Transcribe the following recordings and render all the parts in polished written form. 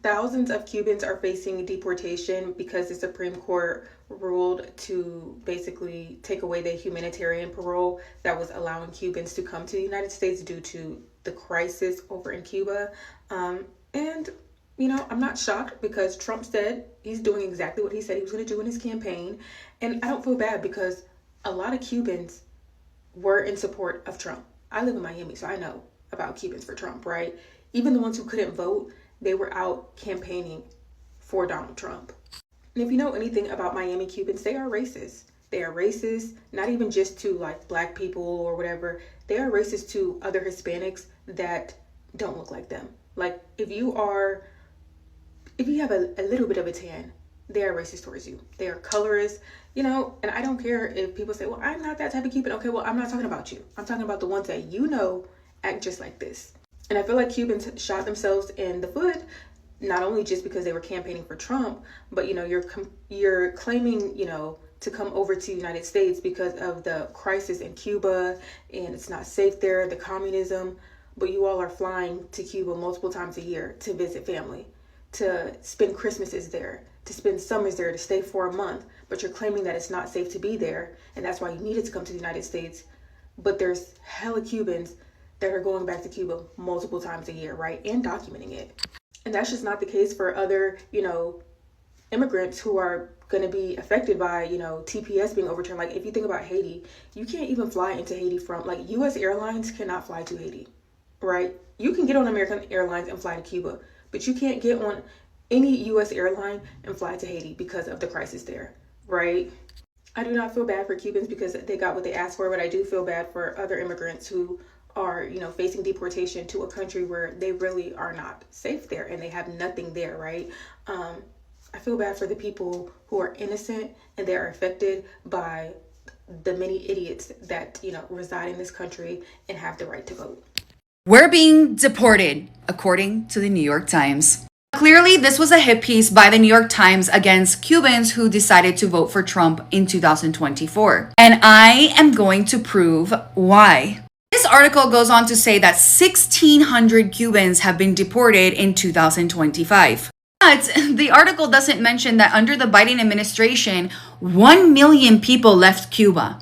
Thousands of Cubans are facing deportation because the Supreme Court ruled to basically take away the humanitarian parole that was allowing Cubans to come to the United States due to the crisis over in Cuba. And, I'm not shocked because Trump said he's doing exactly what he said he was going to do in his campaign. And I don't feel bad because a lot of Cubans were in support of Trump. I live in Miami, so I know about Cubans for Trump, right? Even the ones who couldn't vote, they were out campaigning for Donald Trump. And if you know anything about Miami Cubans, they are racist. They are racist, not even just to like black people or whatever. They are racist to other Hispanics that don't look like them. Like if you have a little bit of a tan, they are racist towards you. They are colorist, and I don't care if people say, well, I'm not that type of Cuban. Okay, well, I'm not talking about you. I'm talking about the ones that act just like this. And I feel like Cubans shot themselves in the foot, not only just because they were campaigning for Trump, but you're claiming, to come over to the United States because of the crisis in Cuba and it's not safe there, the communism, but you all are flying to Cuba multiple times a year to visit family, to spend Christmases there, to spend summers there, to stay for a month, but you're claiming that it's not safe to be there and that's why you needed to come to the United States. But there's hella Cubans that are going back to Cuba multiple times a year, right? And documenting it. And that's just not the case for other, immigrants who are going to be affected by, TPS being overturned. Like if you think about Haiti, you can't even fly into Haiti from, like, US airlines cannot fly to Haiti, right? You can get on American Airlines and fly to Cuba, but you can't get on any US airline and fly to Haiti because of the crisis there, right? I do not feel bad for Cubans because they got what they asked for, but I do feel bad for other immigrants who are, facing deportation to a country where they really are not safe there and they have nothing there, right? I feel bad for the people who are innocent and they are affected by the many idiots that, reside in this country and have the right to vote. We're being deported, according to the New York Times. Clearly, this was a hit piece by the New York Times against Cubans who decided to vote for Trump in 2024. And I am going to prove why. This article goes on to say that 1,600 Cubans have been deported in 2025. But the article doesn't mention that under the Biden administration, 1 million people left Cuba.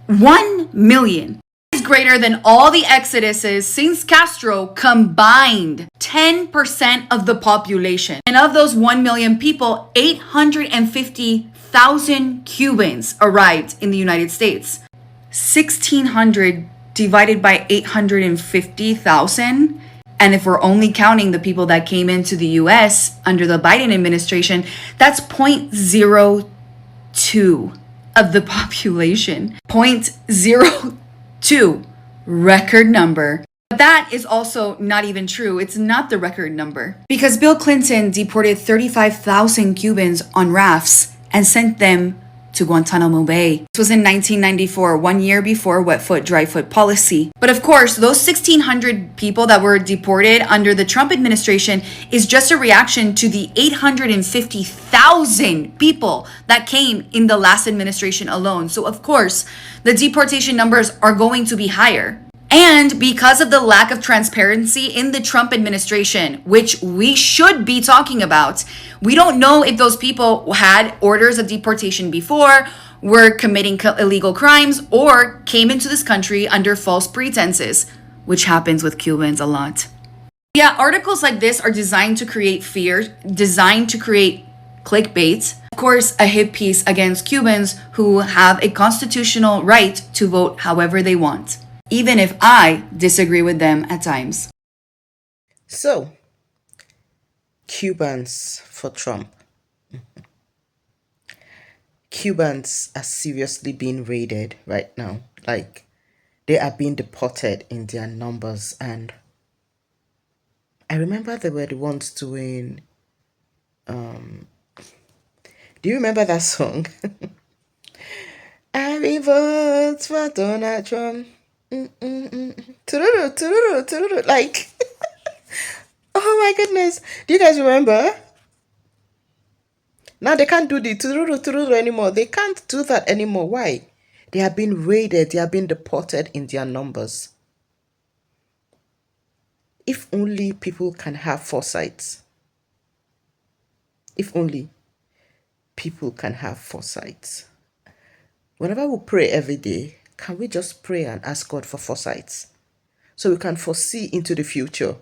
1 million is greater than all the exoduses since Castro combined. 10% of the population. And of those 1 million people, 850,000 Cubans arrived in the United States. 1,600 divided by 850,000. And if we're only counting the people that came into the US under the Biden administration, that's 0.02 of the population. 0.02, record number. But that is also not even true. It's not the record number. Because Bill Clinton deported 35,000 Cubans on rafts and sent them to Guantanamo Bay. This was in 1994, 1 year before wet foot, dry foot policy. But of course, those 1,600 people that were deported under the Trump administration is just a reaction to the 850,000 people that came in the last administration alone. So of course, the deportation numbers are going to be higher. And because of the lack of transparency in the Trump administration, which we should be talking about, we don't know if those people had orders of deportation before, were committing illegal crimes, or came into this country under false pretenses, which happens with Cubans a lot. Yeah, articles like this are designed to create fear, designed to create clickbait. Of course, a hit piece against Cubans who have a constitutional right to vote however they want, even if I disagree with them at times. So, Cubans for Trump. Cubans are seriously being raided right now. Like, they are being deported in their numbers. And I remember they were the ones doing. Do you remember that song? I will vote for Donald Trump. Tururu, tururu, tururu. Like, oh my goodness. Do you guys remember? Now they can't do the tururu, tururu anymore. They can't do that anymore. Why? They are being raided. They are being deported in their numbers. If only people can have foresight If only people can have foresight. Whenever we pray every day, can we just pray and ask God for foresight so we can foresee into the future?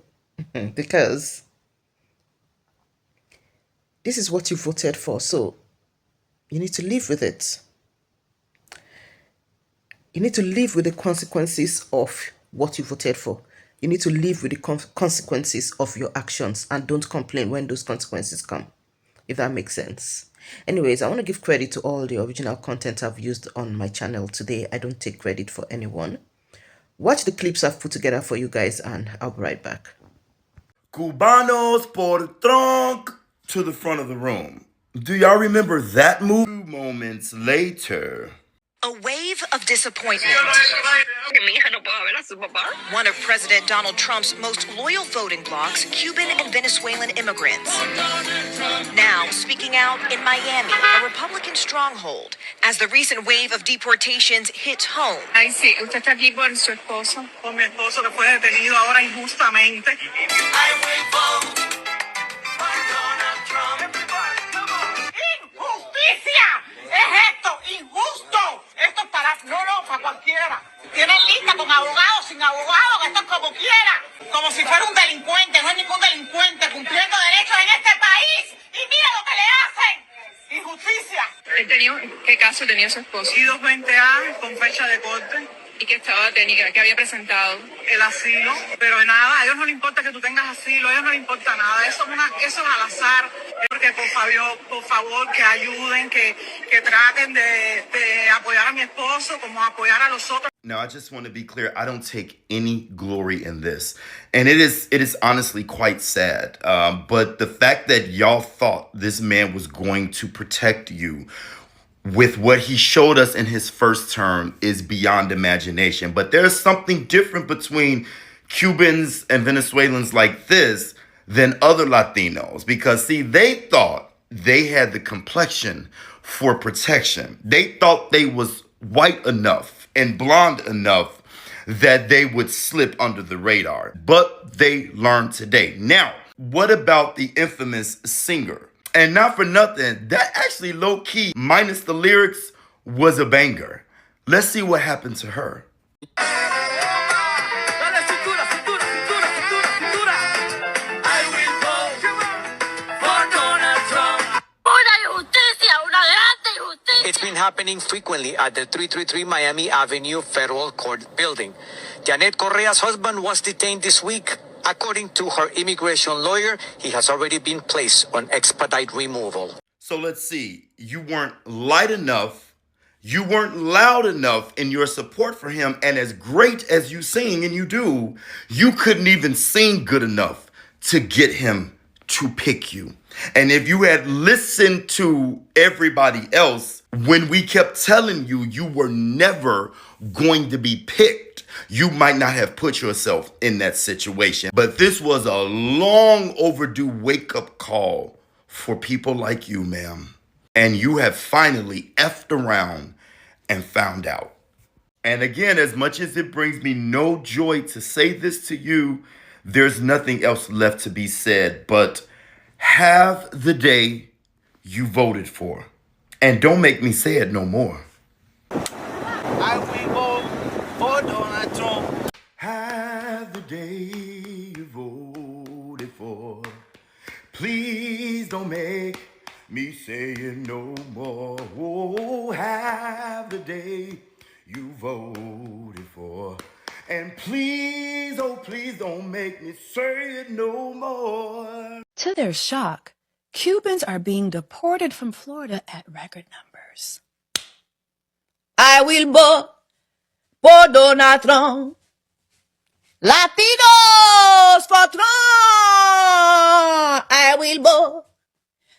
Because this is what you voted for, so you need to live with it. You need to live with the consequences of what you voted for. You need to live with the consequences of your actions and don't complain when those consequences come, if that makes sense. Anyways, I want to give credit to all the original content I've used on my channel today. I don't take credit for anyone. Watch the clips I've put together for you guys and I'll be right back. Cubanos por trunk to the front of the room. Do y'all remember that move? 2 moments later. A wave of disappointment. One of President Donald Trump's most loyal voting blocs, Cuban and Venezuelan immigrants. Now speaking out in Miami, a Republican stronghold, as the recent wave of deportations hits home. Ay, sí, usted está aquí por su esposo. Por mi esposo que fue detenido ahora injustamente. ¡Injusticia! ¡Es esto! ¡Injusto! Esto es para... No, para cualquiera. Tienen lista con abogados, sin abogados, esto es como quiera. Como si fuera un delincuente. No hay ningún delincuente cumpliendo derechos en este país. Y mira lo que le hacen. Injusticia. ¿Qué caso tenía su esposo? Y 220A con fecha de corte. ¿Y que estaba detenido? ¿Qué había presentado? El asilo, pero nada, a ellos no les importa que tú tengas asilo, a ellos no les importa nada, eso es al azar, porque por favor que ayuden, que traten de apoyar a mi esposo como apoyar a los otros. Now, I just want to be clear. I don't take any glory in this. And it is honestly quite sad. But the fact that y'all thought this man was going to protect you with what he showed us in his first term is beyond imagination. But there's something different between Cubans and Venezuelans like this than other Latinos. Because, see, they thought they had the complexion for protection. They thought they was white enough and blonde enough that they would slip under the radar. But they learned today. Now, what about the infamous singer? And not for nothing, that actually low-key, minus the lyrics, was a banger. Let's see what happened to her. It's been happening frequently at the 333 Miami Avenue Federal Court building. Janet Correa's husband was detained this week. According to her immigration lawyer, he has already been placed on expedite removal. So let's see. You weren't light enough. You weren't loud enough in your support for him. And as great as you sing, and you do, you couldn't even sing good enough to get him to pick you. And if you had listened to everybody else, when we kept telling you you were never going to be picked, you might not have put yourself in that situation. But this was a long overdue wake-up call for people like you, ma'am. And you have finally effed around and found out. And again, as much as it brings me no joy to say this to you, there's nothing else left to be said but have the day you voted for. And don't make me say it no more. I will vote for Donald Trump. Have the day you voted for. Please don't make me say it no more. Oh, have the day you voted for. And please, oh please don't make me say it no more. To their shock, Cubans are being deported from Florida at record numbers. I will vote for Donald Trump. Latinos for Trump. I will vote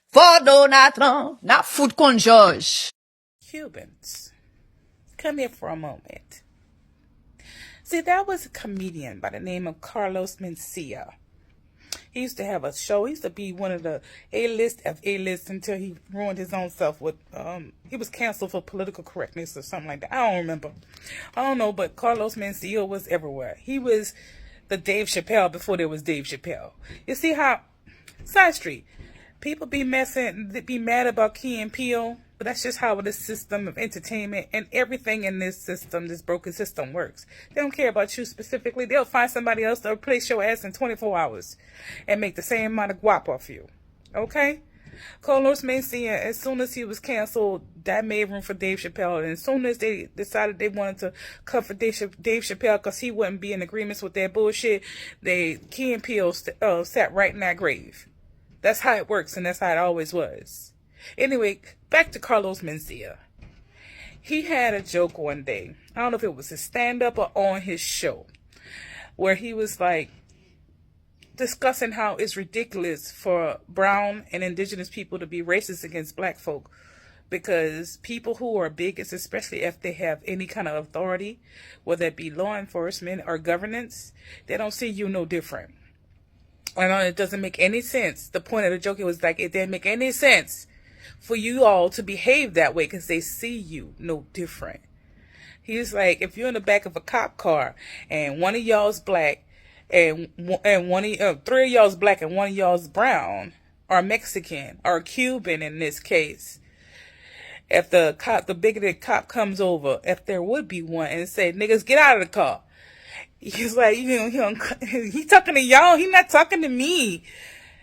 for Donald Trump. Not food con George. Cubans, come here for a moment. See, there was a comedian by the name of Carlos Mencia. He used to have a show. He used to be one of the A-list of A-list until he ruined his own self with, he was canceled for political correctness or something like that. I don't remember. I don't know, but Carlos Mencia was everywhere. He was the Dave Chappelle before there was Dave Chappelle. You see how, side street, People be mad about Key and Peele, but that's just how this system of entertainment and everything in this system, this broken system, works. They don't care about you specifically. They'll find somebody else to replace your ass in 24 hours and make the same amount of guap off you. Okay? Carlos Mencia, as soon as he was canceled, that made room for Dave Chappelle. And as soon as they decided they wanted to cover Dave Chappelle because he wouldn't be in agreements with their bullshit, Key and Peele sat right in that grave. That's how it works, and that's how it always was. Anyway, back to Carlos Mencia. He had a joke one day. I don't know if it was his stand-up or on his show, where he was like discussing how it's ridiculous for brown and indigenous people to be racist against black folk, because people who are bigots, especially if they have any kind of authority, whether it be law enforcement or governance, they don't see you no different. I know it doesn't make any sense. The point of the joke, it was like, it didn't make any sense for you all to behave that way because they see you no different. He's like, if you're in the back of a cop car and one of y'all's black and three of y'all's black and one of y'all's brown or Mexican or Cuban in this case, if the bigoted cop comes over, if there would be one, and say, niggas, get out of the car. He's like, he talking to y'all. He not talking to me.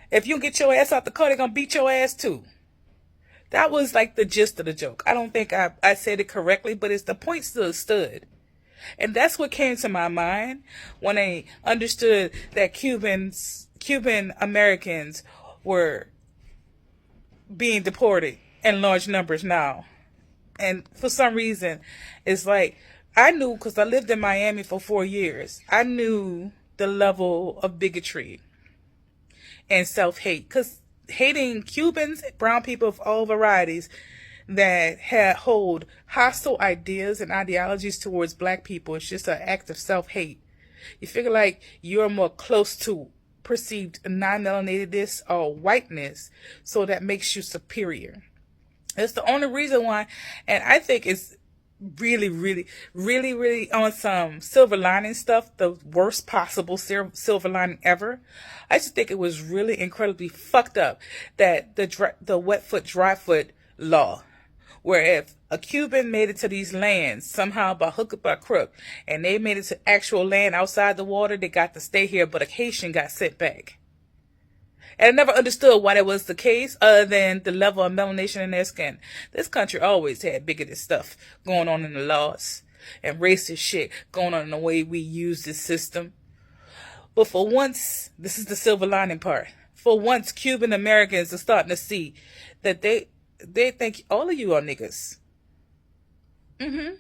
If you get your ass out the car, they're going to beat your ass too. That was like the gist of the joke. I don't think I said it correctly, but the point still stood. And that's what came to my mind when I understood that Cuban Americans were being deported in large numbers now. And for some reason, it's like, I knew, because I lived in Miami for 4 years, I knew the level of bigotry and self-hate. Because hating Cubans, brown people of all varieties that hold hostile ideas and ideologies towards black people, it's just an act of self-hate. You figure like you're more close to perceived non-melanatedness or whiteness, so that makes you superior. It's the only reason why, and I think it's really on some silver lining stuff, the worst possible silver lining ever. I just think it was really incredibly fucked up that the wet foot, dry foot law, where if a Cuban made it to these lands somehow by hook or by crook, and they made it to actual land outside the water, they got to stay here, but a Haitian got sent back. And I never understood why that was the case, other than the level of melanation in their skin. This country always had bigoted stuff going on in the laws and racist shit going on in the way we use this system. But for once, this is the silver lining part. For once, Cuban Americans are starting to see that they think all of you are niggas. You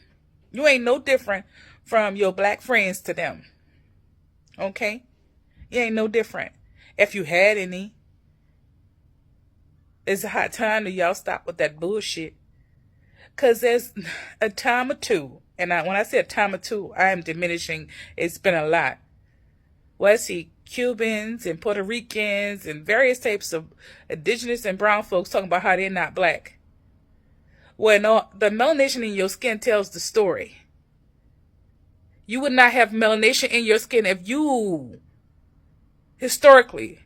ain't no different from your black friends to them. Okay? You ain't no different. If you had any, it's a hot time that y'all stop with that bullshit. Because there's a time or two, and when I say a time or two, I am diminishing. It's been a lot. Well, I see Cubans and Puerto Ricans and various types of indigenous and brown folks talking about how they're not black. Well, no, the melanation in your skin tells the story. You would not have melanation in your skin if you historically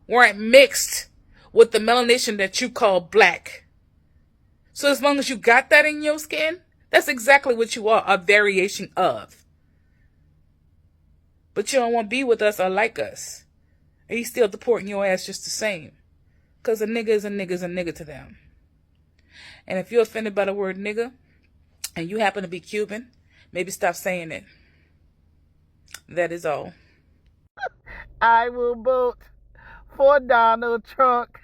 weren't mixed with the melanation that you call black. So as long as you got that in your skin, that's exactly what you are, a variation of. But you don't want to be with us or like us. And he's still deporting your ass just the same. Because a nigga is a nigga is a nigga to them. And if you're offended by the word nigga, and you happen to be Cuban, maybe stop saying it. That is all. I will vote for Donald Trump.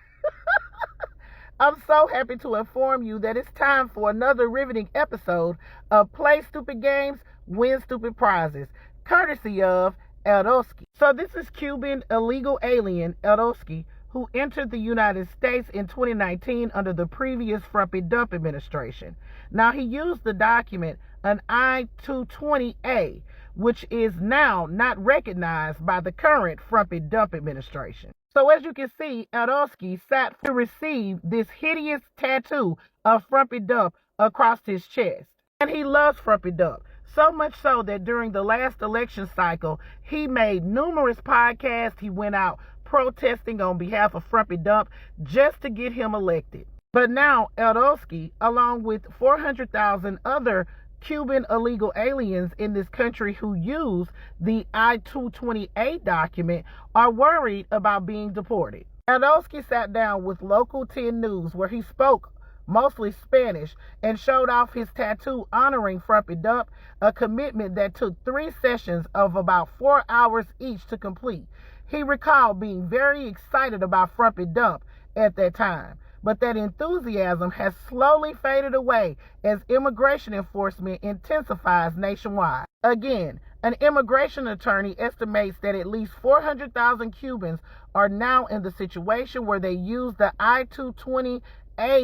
I'm so happy to inform you that it's time for another riveting episode of Play Stupid Games, Win Stupid Prizes, courtesy of Eldowski. So this is Cuban illegal alien Eldowski, who entered the United States in 2019 under the previous Frumpy Dump administration. Now, he used the document, an I-220A, which is now not recognized by the current Frumpy Dump administration. So as you can see, Eldowski sat to receive this hideous tattoo of Frumpy Dump across his chest. And he loves Frumpy Dump, so much so that during the last election cycle, he made numerous podcasts. He went out protesting on behalf of Frumpy Dump just to get him elected. But now Eldowski, along with 400,000 other Cuban illegal aliens in this country who use the I-228 document, are worried about being deported. Eldowski sat down with Local 10 News, where he spoke mostly Spanish, and showed off his tattoo honoring Frumpy Dump, a commitment that took 3 sessions of about 4 hours each to complete. He recalled being very excited about Frumpy Dump at that time, but that enthusiasm has slowly faded away as immigration enforcement intensifies nationwide. Again, an immigration attorney estimates that at least 400,000 Cubans are now in the situation where they use the I-228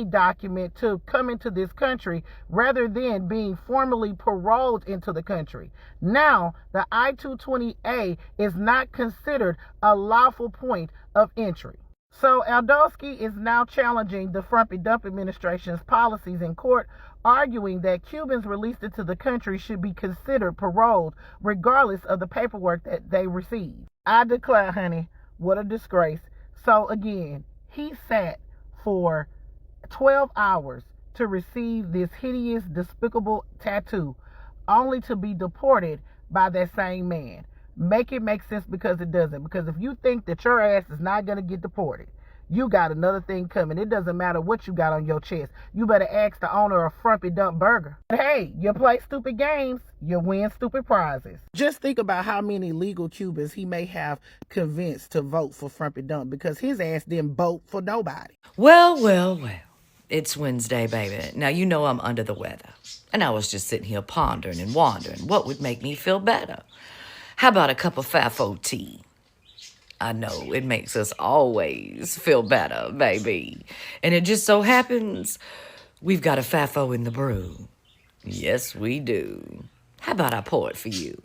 document to come into this country rather than being formally paroled into the country. Now, the I-228 is not considered a lawful point of entry. So Eldowski is now challenging the Frumpy Dump administration's policies in court, arguing that Cubans released into the country should be considered paroled regardless of the paperwork that they receive. I declare, honey, what a disgrace. So again, he sat for 12 hours to receive this hideous, despicable tattoo, only to be deported by that same man. Make it make sense, because it doesn't. Because if you think that your ass is not going to get deported, you got another thing coming. It doesn't matter what you got on your chest. You better ask the owner of Frumpy Dump Burger. But hey, you play stupid games, you win stupid prizes. Just think about how many legal Cubans he may have convinced to vote for Frumpy Dump, because his ass didn't vote for nobody. Well, well, well. It's Wednesday, baby. Now, you know I'm under the weather. And I was just sitting here pondering and wondering what would make me feel better. How about a cup of Fafo tea? I know it makes us always feel better, baby. And it just so happens we've got a Fafo in the brew. Yes, we do. How about I pour it for you?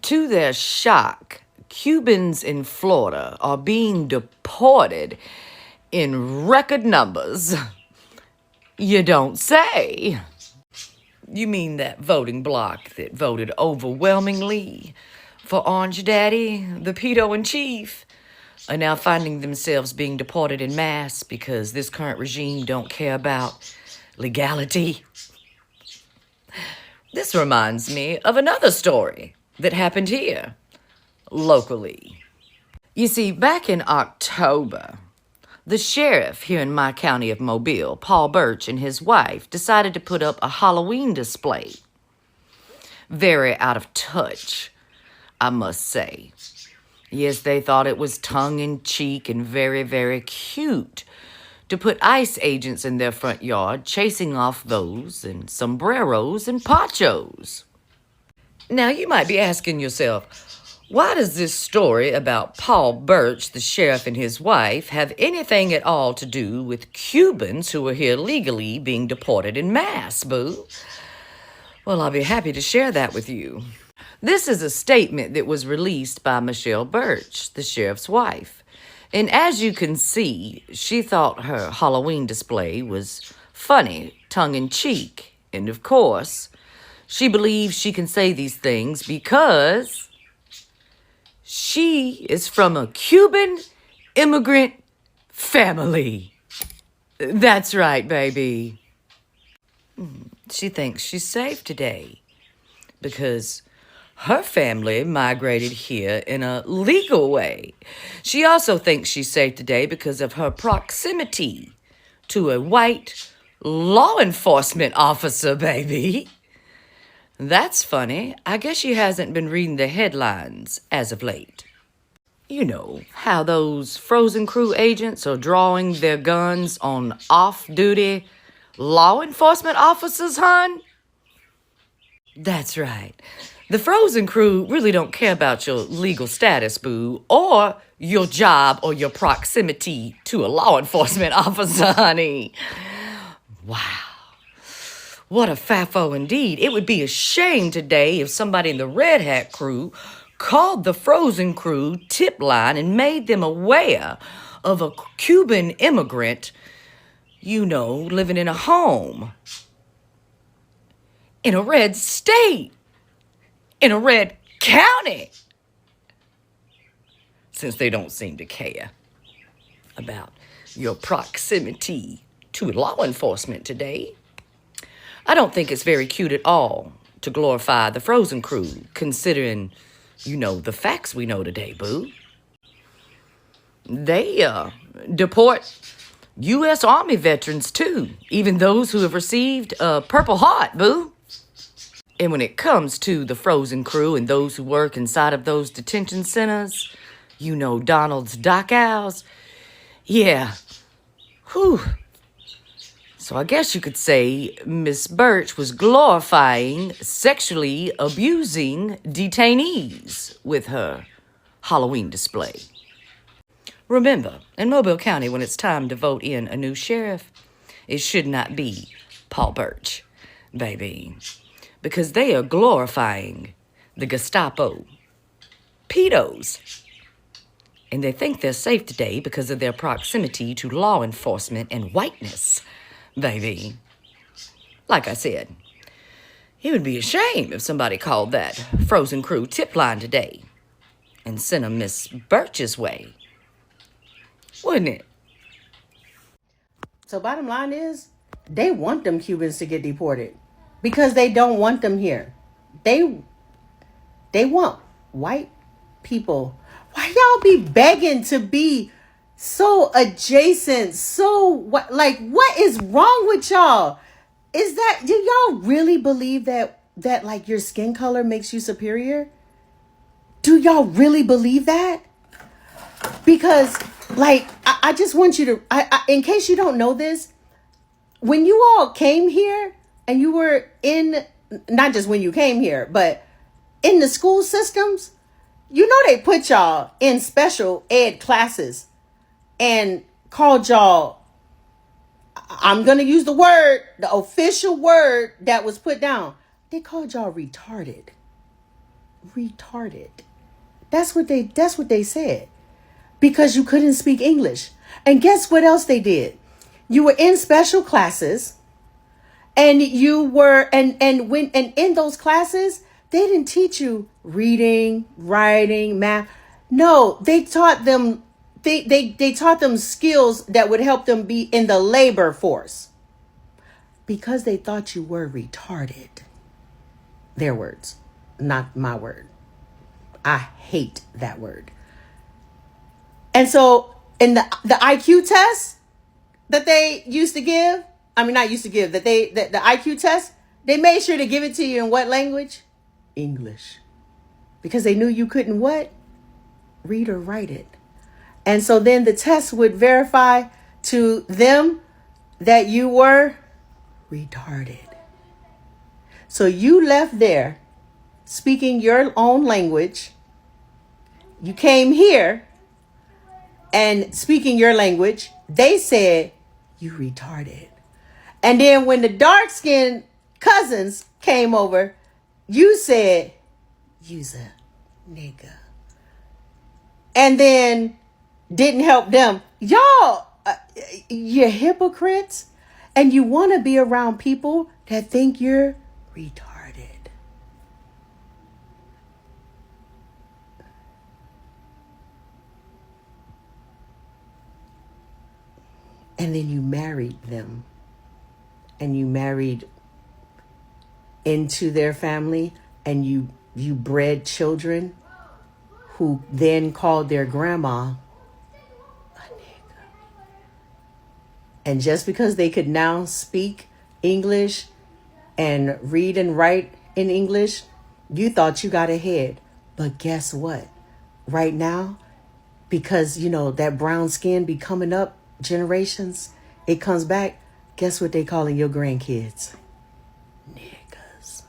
To their shock, Cubans in Florida are being deported in record numbers. You don't say. You mean that voting bloc that voted overwhelmingly for Orange Daddy, the pedo-in-chief, are now finding themselves being deported in mass because this current regime don't care about legality? This reminds me of another story that happened here, locally. You see, back in October, the sheriff here in my county of Mobile, Paul Birch, and his wife decided to put up a Halloween display. Very out of touch, I must say. Yes, they thought it was tongue-in-cheek and very, very cute to put ICE agents in their front yard chasing off those in sombreros and ponchos. Now, you might be asking yourself, why does this story about Paul Birch, the sheriff, and his wife have anything at all to do with Cubans who are here legally being deported in mass, boo? Well, I'll be happy to share that with you. This is a statement that was released by Michelle Birch, the sheriff's wife. And as you can see, she thought her Halloween display was funny, tongue-in-cheek. And of course, she believes she can say these things because she is from a Cuban immigrant family. That's right, baby. She thinks she's safe today because her family migrated here in a legal way. She also thinks she's safe today because of her proximity to a white law enforcement officer, baby. That's funny. I guess she hasn't been reading the headlines as of late. You know how those Frozen Crew agents are drawing their guns on off-duty law enforcement officers, hon? That's right. The Frozen Crew really don't care about your legal status, boo, or your job or your proximity to a law enforcement officer, honey. Wow. What a Fafo indeed. It would be a shame today if somebody in the Red Hat crew called the Frozen Crew tip line and made them aware of a Cuban immigrant, you know, living in a home in a red state, in a red county. since they don't seem to care about your proximity to law enforcement today. I don't think it's very cute at all to glorify the Frozen Crew, considering, the facts we know today, boo. They deport U.S. Army veterans, too, even those who have received a Purple Heart, boo. And when it comes to the Frozen Crew and those who work inside of those detention centers, Donald's dock owls, yeah, whew. So I guess you could say Miss Birch was glorifying sexually abusing detainees with her Halloween display. Remember, in Mobile County, when it's time to vote in a new sheriff, it should not be Paul Birch, baby, because they are glorifying the Gestapo, pedos, and they think they're safe today because of their proximity to law enforcement and whiteness, baby. Like I said, it would be a shame if somebody called that Frozen Crew tip line today and sent a Miss Birch's way. Wouldn't it? So bottom line is, they want them Cubans to get deported because they don't want them here. They want white people. Why y'all be begging to be so adjacent? So what is wrong with y'all? Is that, do y'all really believe that like your skin color makes you superior? Do y'all really believe that? Because I just want you to, in case you don't know this, when you all came here and you were in, not just when you came here, but in the school systems, they put y'all in special ed classes and called y'all, I'm going to use the official word that was put down. They called y'all retarded. Retarded. That's what they said. Because you couldn't speak English. And guess what else they did? You were in special classes, and you were and in those classes, they didn't teach you reading, writing, math. No, they taught them they taught them skills that would help them be in the labor force. Because they thought you were retarded. Their words, not my word. I hate that word. And so in the IQ test that they used to give, not used to give, the IQ test, they made sure to give it to you in what language? English. Because they knew you couldn't what? Read or write it. And so then the test would verify to them that you were retarded. So you left there speaking your own language. You came here and speaking your language, they said, you retarded. And then when the dark-skinned cousins came over, you said, you's a nigga. And then didn't help them. Y'all, you're hypocrites. And you want to be around people that think you're retarded. And then you married them. And you married into their family. And you bred children who then called their grandma a nigga. And just because they could now speak English and read and write in English, you thought you got ahead. But guess what? Right now, because, that brown skin be coming up generations, it comes back. Guess what they calling your grandkids? Niggas.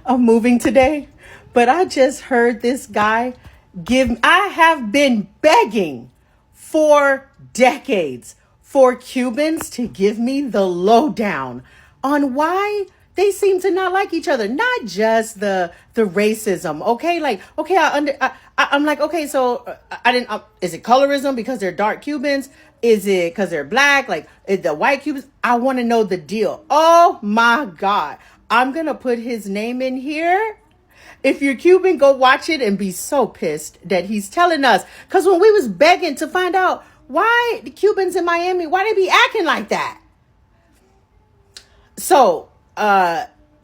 I'm moving today, but I just heard this guy I have been begging for decades for Cubans to give me the lowdown on why they seem to not like each other. Not just the racism, okay? I'm like, okay, so I didn't. Is it colorism because they're dark Cubans? Is it because they're black? Is the white Cubans? I want to know the deal. Oh my God. I'm going to put his name in here If you're Cuban, go watch it and be so pissed that he's telling us. Because when we was begging to find out why the Cubans in Miami, why they be acting like that. So,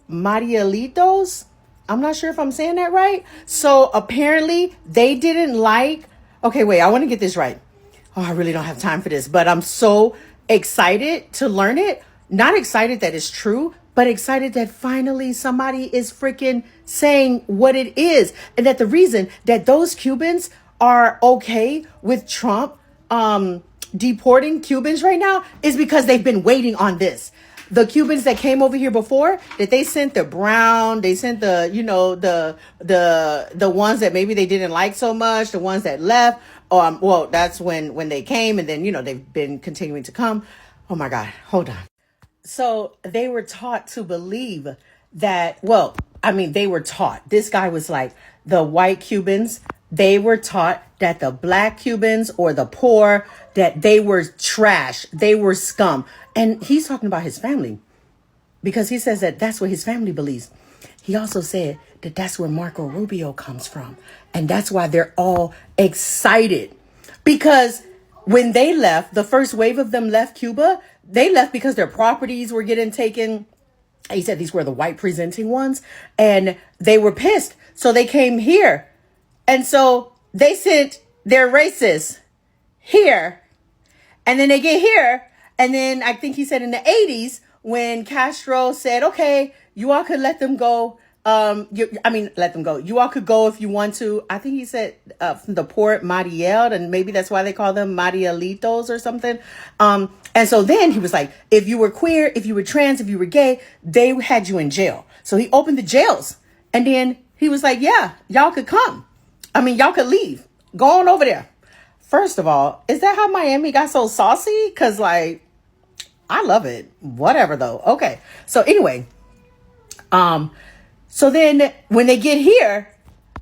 Marielitos, I'm not sure if I'm saying that right. So apparently they didn't like, okay, wait, I want to get this right. Oh, I really don't have time for this, but I'm so excited to learn it. Not excited that it's true, but excited that finally somebody is freaking saying what it is. And that the reason that those Cubans are okay with Trump deporting Cubans right now is because they've been waiting on this. The Cubans that came over here before, that they sent the brown, they sent the, you know, the ones that maybe they didn't like so much, the ones that left. Well, that's when they came, and then, you know, they've been continuing to come. Oh my God, hold on. So they were taught to believe that, well, I mean, they were taught. This guy was like, the white Cubans, they were taught that the black Cubans or the poor, that they were trash, they were scum. And he's talking about his family because he says that that's what his family believes. He also said that that's where Marco Rubio comes from. And that's why they're all excited, because when they left, the first wave of them left Cuba, they left because their properties were getting taken. He said these were the white presenting ones, and they were pissed. So they came here. And so they sent their racists here. And then they get here. And then I think he said in the 80s, when Castro said, okay, you all could let them go. Let them go. You all could go if you want to. I think he said from the port Mariel, and maybe that's why they call them Marielitos or something. And so then he was like, if you were queer, if you were trans, if you were gay, they had you in jail. So he opened the jails. And then he was like, yeah, y'all could come. I mean, y'all could leave. Go on over there. First of all, is that how Miami got so saucy? Because, like, I love it. Whatever, though. Okay. So anyway, so then when they get here,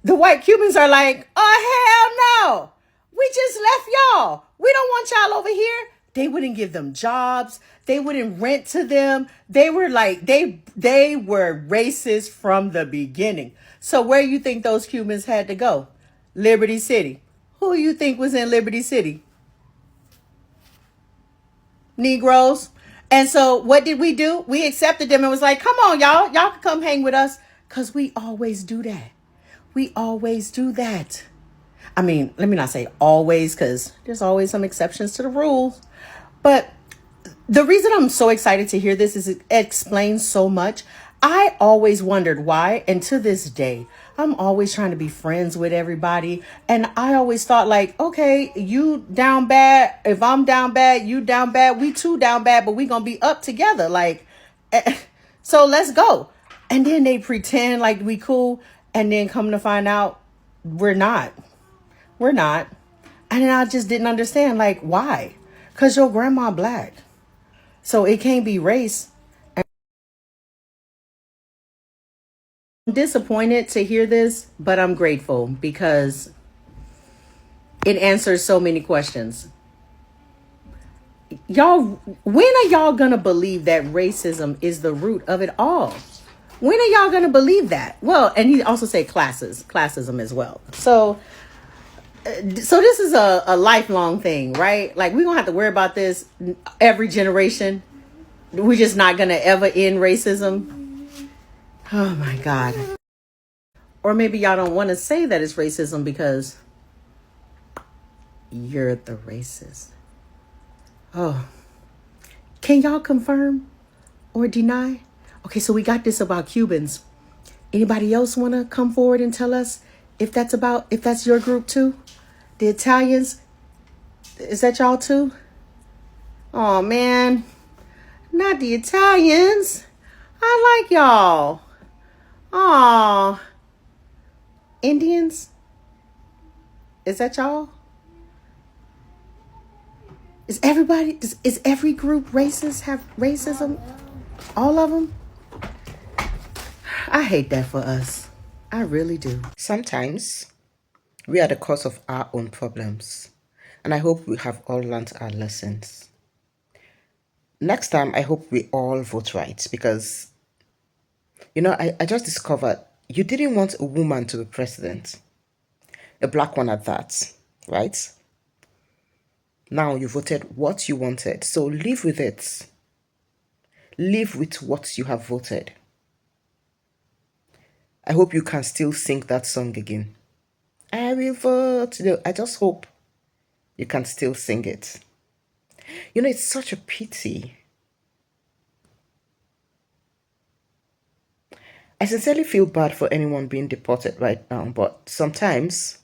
the white Cubans are like, oh, hell no. We just left y'all. We don't want y'all over here. They wouldn't give them jobs. They wouldn't rent to them. They were like, they were racist from the beginning. So where you think those Cubans had to go? Liberty City. Who you think was in Liberty City? Negroes. And so what did we do? We accepted them and was like, come on, y'all. Y'all can come hang with us. Because we always do that. We always do that. I mean, let me not say always, because there's always some exceptions to the rules. But the reason I'm so excited to hear this is it explains so much. I always wondered why, and to this day, I'm always trying to be friends with everybody. And I always thought, like, okay, you down bad. If I'm down bad, you down bad. We two down bad, but we gonna be up together. Like, so let's go. And then they pretend like we cool, and then come to find out we're not. We're not. And then I just didn't understand, like, why? Because your grandma black. So it can't be race. I'm disappointed to hear this, but I'm grateful because it answers so many questions. Y'all, when are y'all gonna believe that racism is the root of it all? When are y'all gonna believe that? Well, and he also said classism as well. So this is a lifelong thing, right? Like, we're gonna have to worry about this every generation. We're just not gonna ever end racism. Oh my God. Or maybe y'all don't want to say that it's racism because you're the racist. Oh, can y'all confirm or deny? Okay, so we got this about Cubans. Anybody else want to come forward and tell us if that's your group too? The Italians, is that y'all too? Oh man, not the Italians. I like y'all. Oh, Indians, is that y'all? Is every group racist, have racism? All of them? I hate that for us. I really do. Sometimes we are the cause of our own problems. And I hope we have all learned our lessons. Next time, I hope we all vote right because, I just discovered You didn't want a woman to be president, a black one at that, right? Now you voted what you wanted, so live with it. Live with what you have voted. I hope you can still sing that song again. I will vote. No, I just hope you can still sing it. You know, it's such a pity. I sincerely feel bad for anyone being deported right now, but sometimes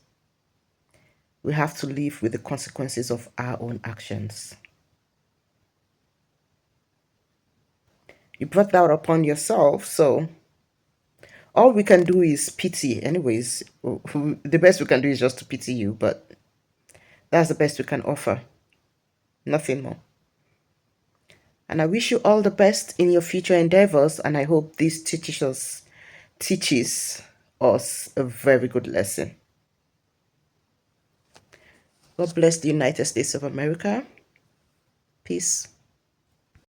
we have to live with the consequences of our own actions. You brought that upon yourself, so all we can do is pity. Anyways, the best we can do is just to pity you, but that's the best we can offer. Nothing more. And I wish you all the best in your future endeavors, and I hope this teaches us a very good lesson. God bless the United States of America. Peace.